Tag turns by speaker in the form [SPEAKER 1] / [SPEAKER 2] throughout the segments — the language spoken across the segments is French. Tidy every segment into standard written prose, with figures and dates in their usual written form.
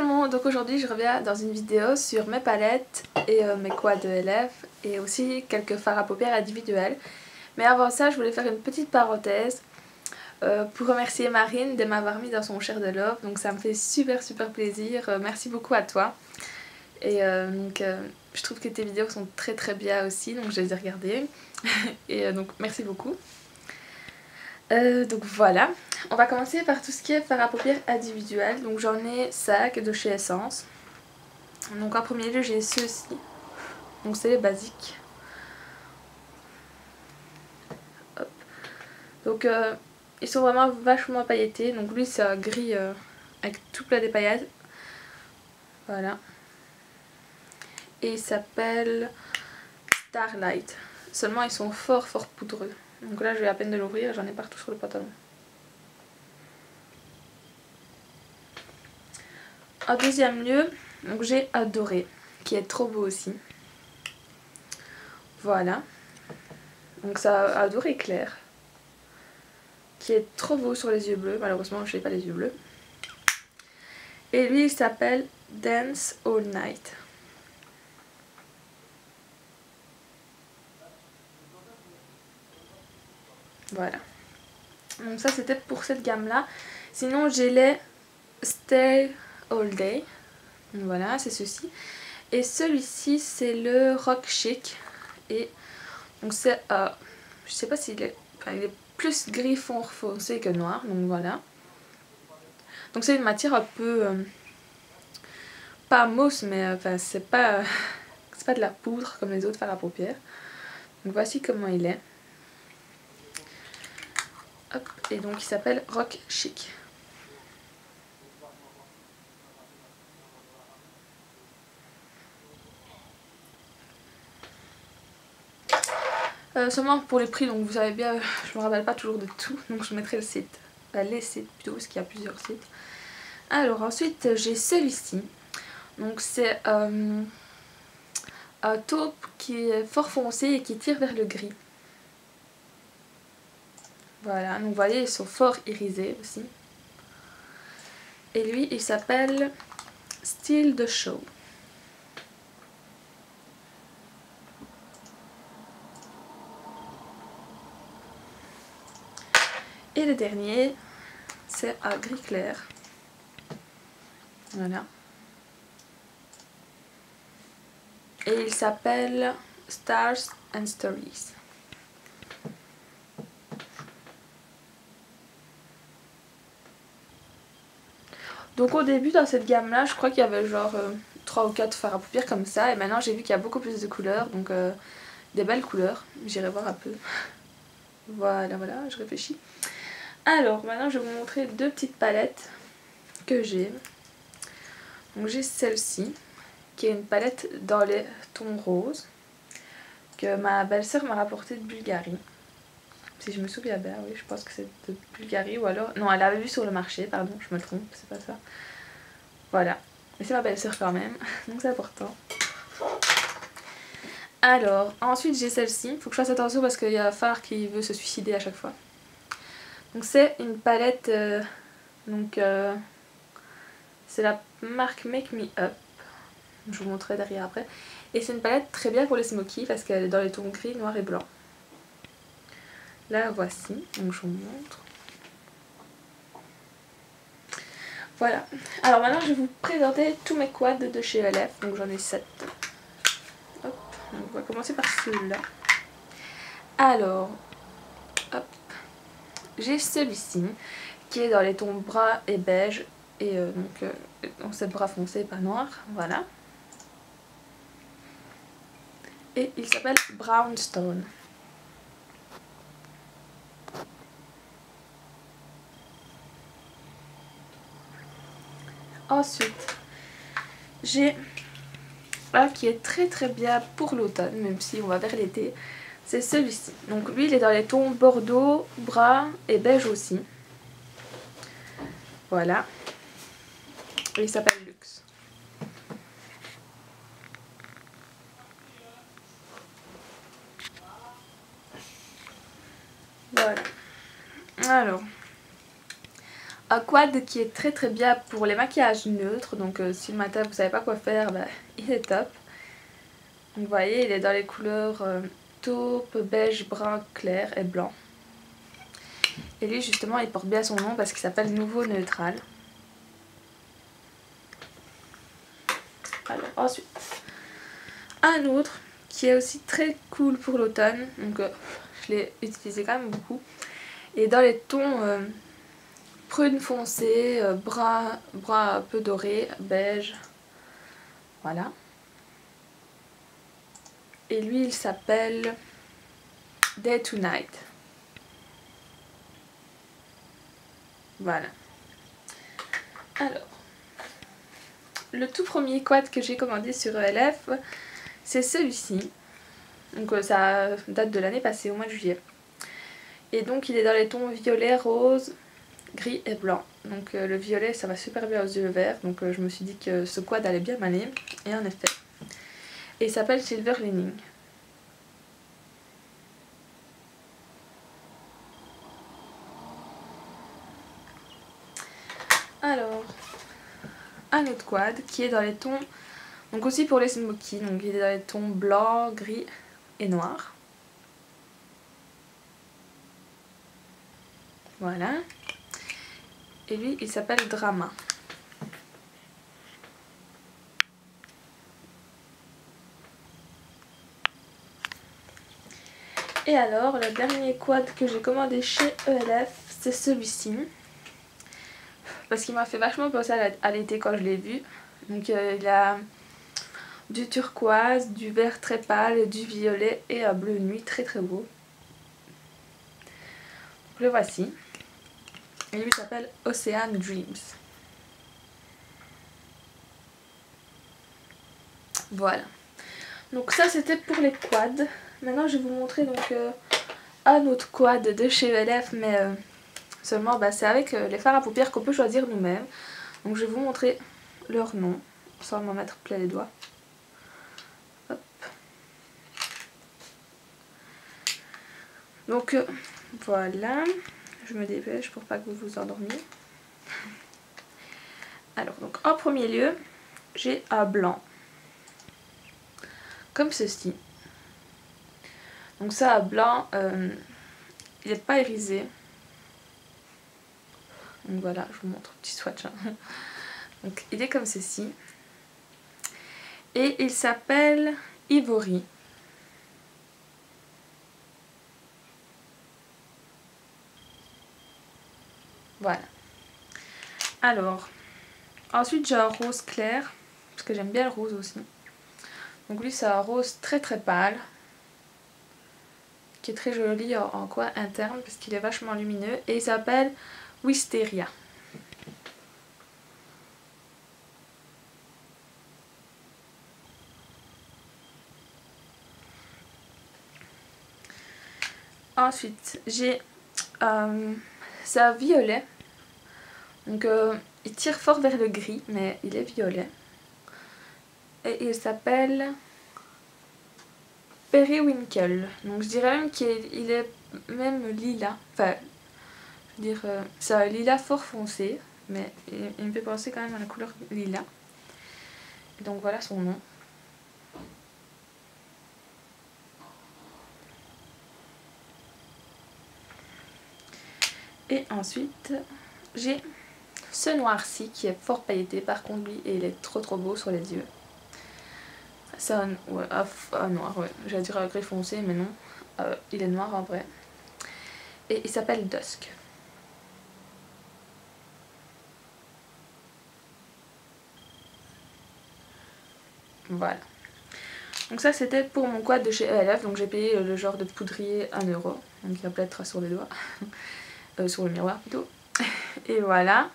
[SPEAKER 1] le monde, donc aujourd'hui je reviens dans une vidéo sur mes palettes et mes quads de LF et aussi quelques fards à paupières individuels. Mais avant ça je voulais faire une petite parenthèse pour remercier Marine de m'avoir mis dans son share de love, donc ça me fait super plaisir, merci beaucoup à toi. Et je trouve que tes vidéos sont très bien aussi, donc je les ai regardées et donc merci beaucoup. Donc voilà, on va commencer par tout ce qui est fard à paupières individuel. Donc j'en ai 5 de chez Essence. Donc en premier lieu j'ai ceux-ci. Donc c'est les basiques. Hop. Donc ils sont vraiment vachement pailletés. Donc lui c'est un gris avec tout plein des paillettes. Voilà. Et il s'appelle Starlight. Seulement ils sont fort poudreux. Donc là je vais à peine de l'ouvrir, j'en ai partout sur le pantalon. En deuxième lieu, donc j'ai Adoré, qui est trop beau aussi. Voilà. Donc ça Adoré clair, qui est trop beau sur les yeux bleus. Malheureusement je n'ai pas les yeux bleus. Et lui il s'appelle Dance All Night. Voilà. Donc ça c'était pour cette gamme là. Sinon j'ai les Stay All Day. Donc voilà, c'est ceci. Et celui-ci c'est le Rock Chic. Et donc c'est je sais pas s'il est, enfin, il est plus gris foncé que noir, donc voilà. Donc c'est une matière un peu pas mousse, mais enfin c'est pas de la poudre comme les autres fards à paupières. Donc voici comment il est. Hop, et donc il s'appelle Rock Chic. Seulement pour les prix, donc vous savez bien, je me rappelle pas toujours de tout, donc je mettrai le site, les sites plutôt, parce qu'il y a plusieurs sites. Alors ensuite j'ai celui-ci, donc c'est un taupe qui est fort foncé et qui tire vers le gris. Voilà, donc vous voyez ils sont fort irisés aussi. Et lui il s'appelle Style de Show. Et le dernier c'est un gris clair. Voilà. Et il s'appelle Stars and Stories. Donc au début dans cette gamme là je crois qu'il y avait genre 3 ou 4 fards à paupières comme ça. Et maintenant j'ai vu qu'il y a beaucoup plus de couleurs, donc des belles couleurs. J'irai voir un peu. Voilà, je réfléchis. Alors maintenant je vais vous montrer deux petites palettes que j'ai. Donc j'ai celle-ci qui est une palette dans les tons roses que ma belle-sœur m'a rapportée de Bulgarie. Si je me souviens bien, oui, je pense que c'est de Bulgarie ou alors... Non, elle l'avait vu sur le marché, pardon, je me trompe, c'est pas ça. Voilà, mais c'est ma belle-sœur quand même, donc c'est important. Alors, ensuite j'ai celle-ci, il faut que je fasse attention parce qu'il y a un phare qui veut se suicider à chaque fois. Donc c'est une palette, c'est la marque Make Me Up, je vous montrerai derrière après. Et c'est une palette très bien pour les smokies parce qu'elle est dans les tons gris, noir et blanc. La voici, donc je vous montre. Voilà, alors maintenant je vais vous présenter tous mes quads de chez LF, donc j'en ai 7. Hop, donc on va commencer par celui-là. Alors, hop, j'ai celui-ci qui est dans les tons bras et beige, et donc c'est bras foncé, pas noir, voilà. Et il s'appelle Brownstone. Ensuite, j'ai un qui est très bien pour l'automne, même si on va vers l'été. C'est celui-ci. Donc lui, il est dans les tons bordeaux, brun et beige aussi. Voilà. Et il s'appelle Luxe. Voilà. Alors, un quad qui est très bien pour les maquillages neutres. Donc si le matin vous savez pas quoi faire, bah, il est top. Donc vous voyez, il est dans les couleurs taupe, beige, brun, clair et blanc. Et lui justement il porte bien son nom parce qu'il s'appelle Nouveau Neutral. Alors ensuite, un autre qui est aussi très cool pour l'automne. Donc je l'ai utilisé quand même beaucoup. Et dans les tons prune foncé, brun un peu doré, beige. Voilà. Et lui il s'appelle Day to Night. Voilà. Alors, le tout premier quad que j'ai commandé sur ELF, c'est celui-ci. Donc ça date de l'année passée, au mois de juillet. Et donc il est dans les tons violet, rose, gris et blanc. Donc le violet ça va super bien aux yeux verts. Donc je me suis dit que ce quad allait bien m'aller. Et en effet. Et il s'appelle Silver Lining. Alors, un autre quad qui est dans les tons, donc aussi pour les smoky, donc il est dans les tons blanc, gris et noir. Voilà. Et lui il s'appelle Drama. Et alors le dernier quad que j'ai commandé chez ELF, c'est celui-ci. Parce qu'il m'a fait vachement penser à l'été quand je l'ai vu. Donc il a du turquoise, du vert très pâle, du violet et un bleu nuit très beau. Donc le voici. Et lui s'appelle Ocean Dreams. Voilà. Donc ça c'était pour les quads. Maintenant je vais vous montrer donc un autre quad de chez ELF, mais seulement bah, c'est avec les fards à paupières qu'on peut choisir nous-mêmes. Donc je vais vous montrer leur nom sans m'en mettre plein les doigts. Hop. Donc voilà, je me dépêche pour pas que vous vous endormiez. Alors donc en premier lieu, j'ai un blanc comme ceci. Donc ça, un blanc, il n'est pas irisé. Donc voilà, je vous montre un petit swatch. Hein. Donc il est comme ceci. Et il s'appelle Ivory. Voilà. Alors, ensuite j'ai un rose clair, parce que j'aime bien le rose aussi. Donc lui c'est un rose très pâle, qui est très joli en coin interne, parce qu'il est vachement lumineux. Et il s'appelle Wisteria. Ensuite j'ai c'est un violet. Donc il tire fort vers le gris, mais il est violet. Et il s'appelle Periwinkle. Donc je dirais même qu'il est même lilas. Enfin, je veux dire, c'est un lilas fort foncé, mais il me fait penser quand même à la couleur lilas. Et donc voilà son nom. Et ensuite, j'ai ce noir-ci qui est fort pailleté. Par contre, lui, il est trop beau sur les yeux. C'est un, ouais, noir, ouais. J'allais dire un gris foncé, mais non. Il est noir en vrai. Et il s'appelle Dusk. Voilà. Donc ça c'était pour mon quad de chez ELF. Donc j'ai payé le genre de poudrier 1 €. Donc il y a plein de traces sur les doigts. Sur le miroir plutôt. Et voilà.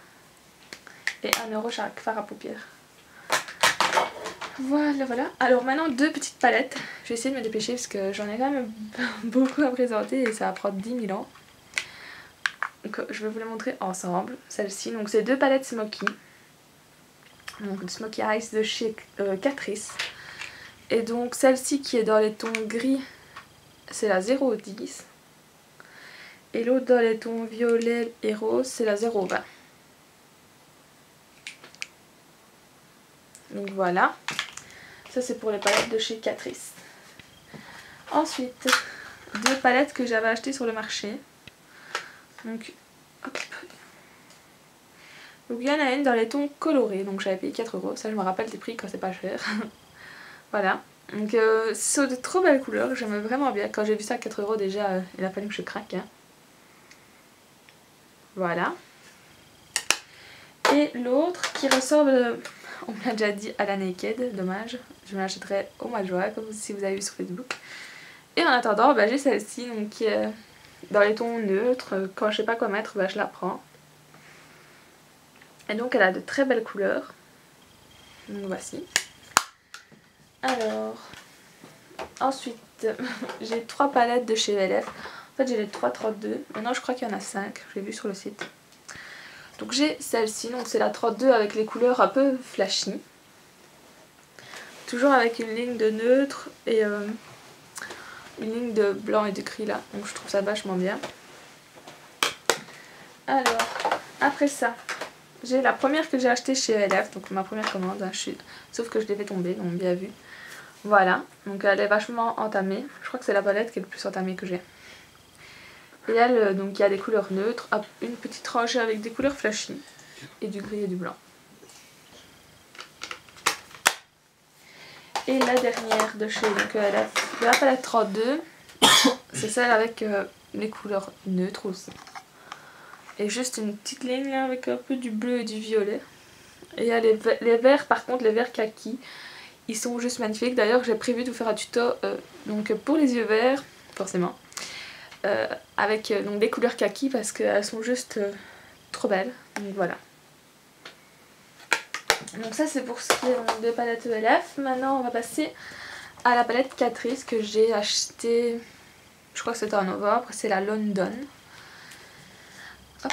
[SPEAKER 1] Et 1 € chaque fard à paupières. Voilà. Alors maintenant 2 petites palettes. Je vais essayer de me dépêcher parce que j'en ai quand même beaucoup à présenter et ça va prendre 10 000 ans. Donc je vais vous les montrer ensemble. Celle-ci. Donc c'est 2 palettes Smoky. Donc le Smoky Eyes de chez Catrice. Et donc celle-ci qui est dans les tons gris, c'est la 0,10. Et l'autre dans les tons violet et rose, c'est la 0,20. Donc voilà. Ça c'est pour les palettes de chez Catrice. Ensuite, 2 palettes que j'avais achetées sur le marché. Donc, hop. Donc il y en a une dans les tons colorés. Donc j'avais payé 4 €. Ça je me rappelle des prix quand c'est pas cher. Voilà. Donc ce sont de trop belles couleurs. J'aimais vraiment bien. Quand j'ai vu ça à 4 € déjà, il a fallu que je craque. Hein. Voilà. Et l'autre qui ressemble, on me l'a déjà dit, à la Naked, dommage. Je me l'achèterai au mois de juin, comme si vous avez vu sur Facebook. Et en attendant, bah, j'ai celle-ci, donc qui est dans les tons neutres. Quand je sais pas quoi mettre, bah, je la prends. Et donc elle a de très belles couleurs. Donc voici. Alors, ensuite, j'ai 3 palettes de chez LF. En fait, j'ai les 3,32. Maintenant, je crois qu'il y en a 5. J'ai vu sur le site. Donc j'ai celle-ci, donc c'est la 32 avec les couleurs un peu flashy. Toujours avec une ligne de neutre et une ligne de blanc et de gris là. Donc je trouve ça vachement bien. Alors, après ça, j'ai la première que j'ai achetée chez LF, donc ma première commande. Hein, sauf que je l'ai fait tomber, donc bien vu. Voilà, donc elle est vachement entamée. Je crois que c'est la palette qui est le plus entamée que j'ai. Et elle, donc il y a des couleurs neutres, une petite rangée avec des couleurs flashy et du gris et du blanc. Et la dernière de chez la palette 32, c'est celle avec les couleurs neutres aussi. Et juste une petite ligne là, avec un peu du bleu et du violet. Et il y a les verts, par contre les verts kaki, ils sont juste magnifiques. D'ailleurs j'ai prévu de vous faire un tuto donc pour les yeux verts, forcément. Avec donc des couleurs kaki parce qu'elles sont juste trop belles. Donc voilà. Donc ça c'est pour ce qui est de palette ELF. Maintenant on va passer à la palette Catrice que j'ai achetée, je crois que c'était en novembre. C'est la London. Hop.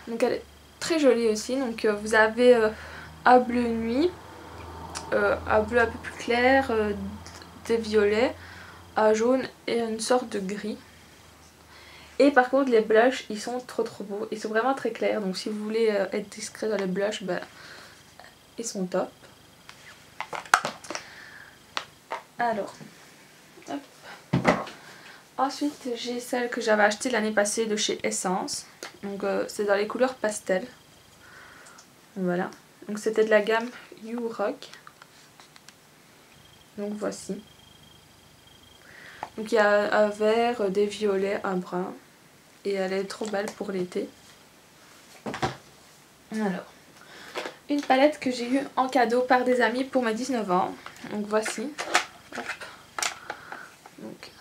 [SPEAKER 1] Donc elle est très jolie aussi. Donc vous avez un bleu nuit, un bleu un peu plus clair, des violets, un jaune et une sorte de gris. Et par contre les blushs ils sont trop beaux, ils sont vraiment très clairs, donc si vous voulez être discret dans les blushs, bah, ils sont top. Alors, hop. Ensuite j'ai celle que j'avais achetée l'année passée de chez Essence, donc c'est dans les couleurs pastel. Voilà, donc c'était de la gamme You Rock. Donc voici. Donc il y a un vert, des violets, un brun. Et elle est trop belle pour l'été. Alors, une palette que j'ai eue en cadeau par des amis pour mes 19 ans. Donc voici. Hop. Donc.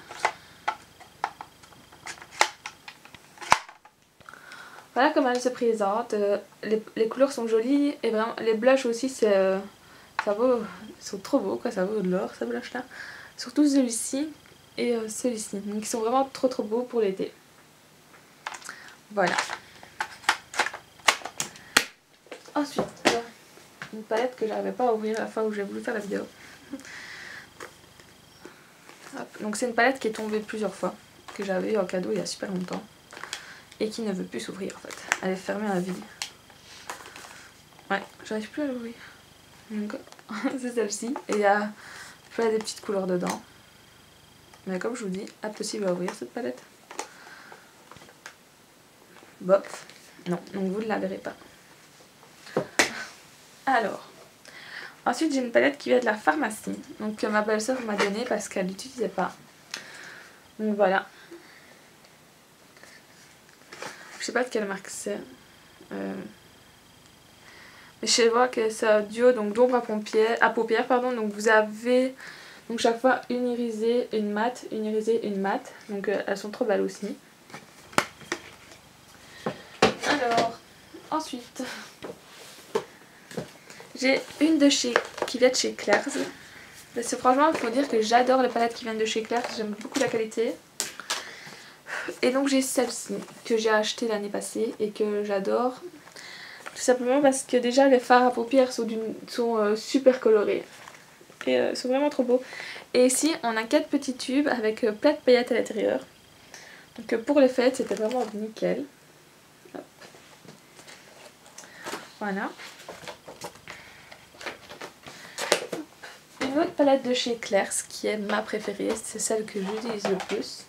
[SPEAKER 1] Voilà comment elle se présente. Les couleurs sont jolies et vraiment les blushs aussi, ça vaut, ils sont trop beaux quoi, ça vaut de l'or ces blushs là. Surtout celui-ci et celui-ci. Donc ils sont vraiment trop beaux pour l'été. Voilà. Ensuite, une palette que j'arrivais pas à ouvrir la fois où j'ai voulu faire la vidéo. Hop. Donc c'est une palette qui est tombée plusieurs fois, que j'avais eu en cadeau il y a super longtemps. Et qui ne veut plus s'ouvrir en fait. Elle est fermée à vie. Ouais, j'arrive plus à l'ouvrir. Donc c'est celle-ci. Et il y a plein des petites couleurs dedans. Mais comme je vous dis, impossible à ouvrir cette palette. Bof. Non, donc vous ne la verrez pas. Alors, ensuite j'ai une palette qui vient de la pharmacie. Donc que ma belle-sœur m'a donnée parce qu'elle l'utilisait pas. Donc voilà. Je sais pas de quelle marque c'est. Mais je sais voir que c'est un duo d'ombre à paupières, pardon. Donc vous avez donc chaque fois une irisée, une mate, une irisée, une mate. Donc elles sont trop belles aussi. Alors, ensuite, j'ai une qui vient de chez Claire's. Parce que franchement, il faut dire que j'adore les palettes qui viennent de chez Claire's. J'aime beaucoup la qualité. Et donc j'ai celle-ci que j'ai achetée l'année passée et que j'adore. Tout simplement parce que déjà les fards à paupières sont super colorés. Et sont vraiment trop beaux. Et ici on a 4 petits tubes avec plein de paillettes à l'intérieur. Donc pour les fêtes c'était vraiment nickel. Hop. Voilà. une autre palette de chez Claire's qui est ma préférée, c'est celle que j'utilise le plus.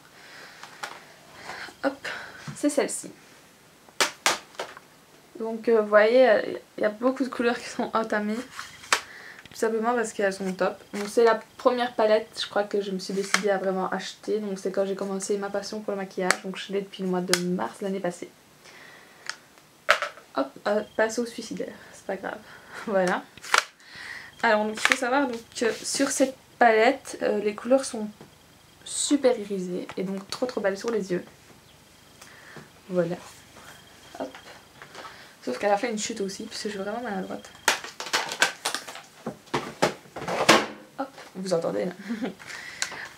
[SPEAKER 1] Hop, c'est celle-ci. Donc vous voyez, il y a beaucoup de couleurs qui sont entamées. Tout simplement parce qu'elles sont top. Donc c'est la première palette, je crois, que je me suis décidée à vraiment acheter. Donc c'est quand j'ai commencé ma passion pour le maquillage. Donc je l'ai depuis le mois de mars l'année passée. Hop, pinceau suicidaire, c'est pas grave. Voilà. Alors donc, il faut savoir donc, que sur cette palette, les couleurs sont super irisées et donc trop belles sur les yeux. Voilà. Hop. Sauf qu'elle a fait une chute aussi, puisque je suis vraiment maladroite. Hop, vous entendez là.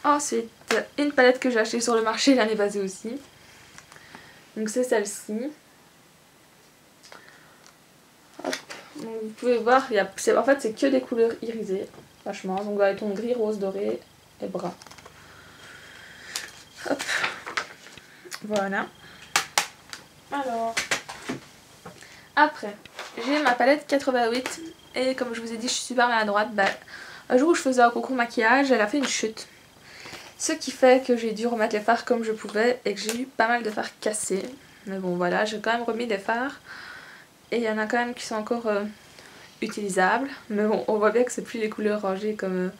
[SPEAKER 1] Ensuite, une palette que j'ai achetée sur le marché l'année passée aussi. Donc c'est celle-ci. Donc vous pouvez voir, en fait c'est que des couleurs irisées, franchement. Donc avec ton gris, rose, doré et brun. Hop. Voilà. Alors, après, j'ai ma palette 88 et comme je vous ai dit, je suis super maladroite. Un jour où je faisais un concours maquillage, elle a fait une chute. Ce qui fait que j'ai dû remettre les fards comme je pouvais et que j'ai eu pas mal de fards cassés. Mais bon voilà, j'ai quand même remis des fards. Et il y en a quand même qui sont encore utilisables. Mais bon, on voit bien que c'est plus les couleurs rangées comme...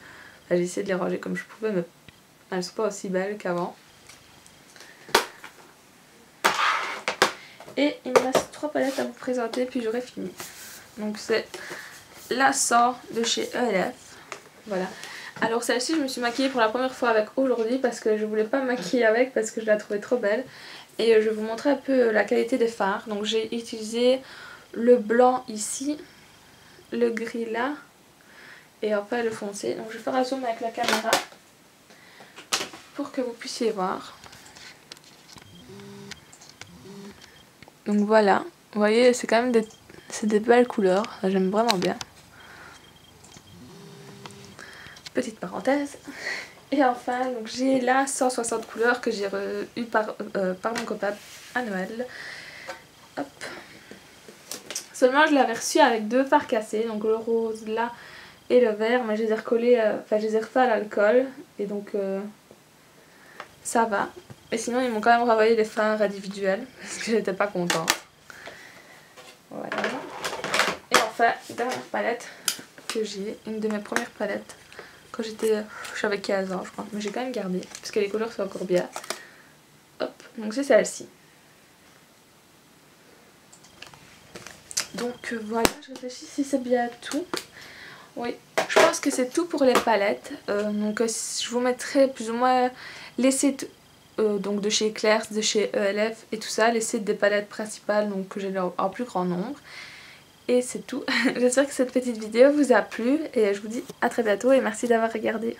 [SPEAKER 1] j'ai essayé de les ranger comme je pouvais, mais elles sont pas aussi belles qu'avant. Et il me reste 3 palettes à vous présenter, puis j'aurai fini. Donc c'est la 100 de chez ELF. Voilà. Alors celle-ci, je me suis maquillée pour la première fois avec aujourd'hui parce que je voulais pas me maquiller avec parce que je la trouvais trop belle. Et je vais vous montrer un peu la qualité des fards. Donc j'ai utilisé le blanc ici, le gris là, et enfin le foncé. Donc je vais faire un zoom avec la caméra pour que vous puissiez voir. Donc voilà, vous voyez c'est quand même des belles couleurs, j'aime vraiment bien. Petite parenthèse. Et enfin, donc j'ai là 160 couleurs que j'ai eu par mon copain à Noël. Hop. Seulement je l'avais reçu avec 2 fards cassés, donc le rose là et le vert, mais je les ai recollés, enfin je les ai refaits à l'alcool et donc ça va. Et sinon ils m'ont quand même renvoyé les fards individuels parce que j'étais pas contente. Voilà. Et enfin, dernière palette que j'ai, une de mes premières palettes. Quand j'avais 15 ans je crois, mais j'ai quand même gardé parce que les couleurs sont encore bien. Hop, donc c'est celle-ci. Donc voilà, je réfléchis si c'est bien tout. Oui, je pense que c'est tout pour les palettes. Donc je vous mettrai plus ou moins les sites donc de chez Claire's, de chez ELF et tout ça, les sites des palettes principales donc que j'ai en plus grand nombre. Et c'est tout. J'espère que cette petite vidéo vous a plu et je vous dis à très bientôt et merci d'avoir regardé.